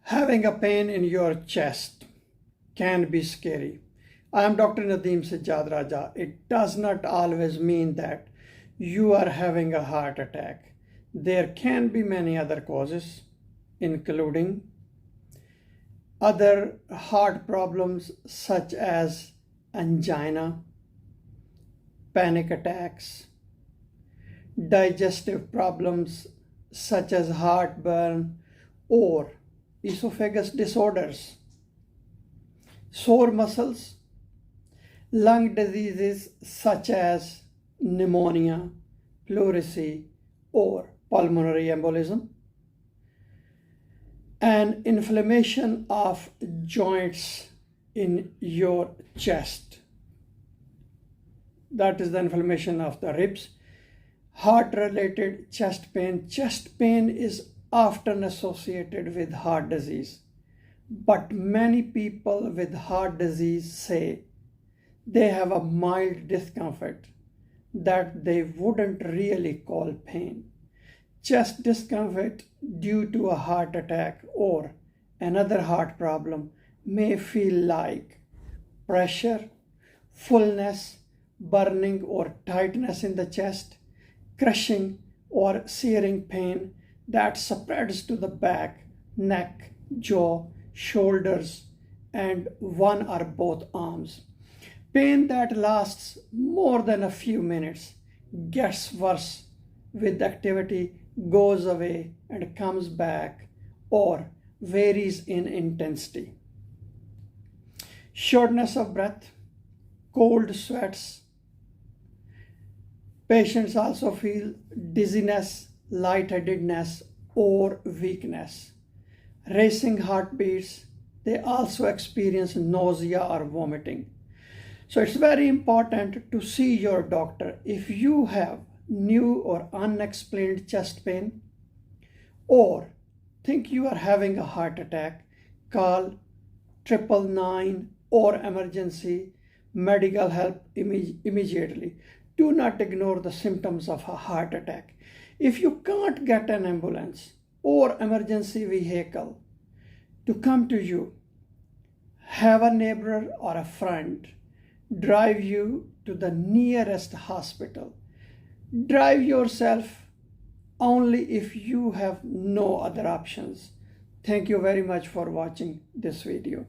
Having a pain in your chest can be scary. I am Dr. Nadeem Sajjad Raja. It does not always mean that you are having a heart attack. There can be many other causes, including other heart problems such as angina, panic attacks, digestive problems such as heartburn or esophagus disorders, sore muscles, lung diseases such as pneumonia, pleurisy, or pulmonary embolism, and inflammation of joints in your chest. That is the inflammation of the ribs. Heart-related chest pain. Chest pain is often associated with heart disease, but many people with heart disease say they have a mild discomfort that they wouldn't really call pain. Chest discomfort due to a heart attack or another heart problem may feel like pressure, fullness, burning or tightness in the chest, crushing or searing pain that spreads to the back, neck, jaw, shoulders, and one or both arms. Pain that lasts more than a few minutes, gets worse with activity, goes away and comes back, or varies in intensity. Shortness of breath, cold sweats. Patients also feel dizziness, lightheadedness, or weakness. Racing heartbeats. They also experience nausea or vomiting. So it's very important to see your doctor if you have new or unexplained chest pain or think you are having a heart attack. Call 999 or emergency medical help immediately. Do not ignore the symptoms of a heart attack. If you can't get an ambulance or emergency vehicle to come to you, have a neighbor or a friend drive you to the nearest hospital. Drive yourself only if you have no other options. Thank you very much for watching this video.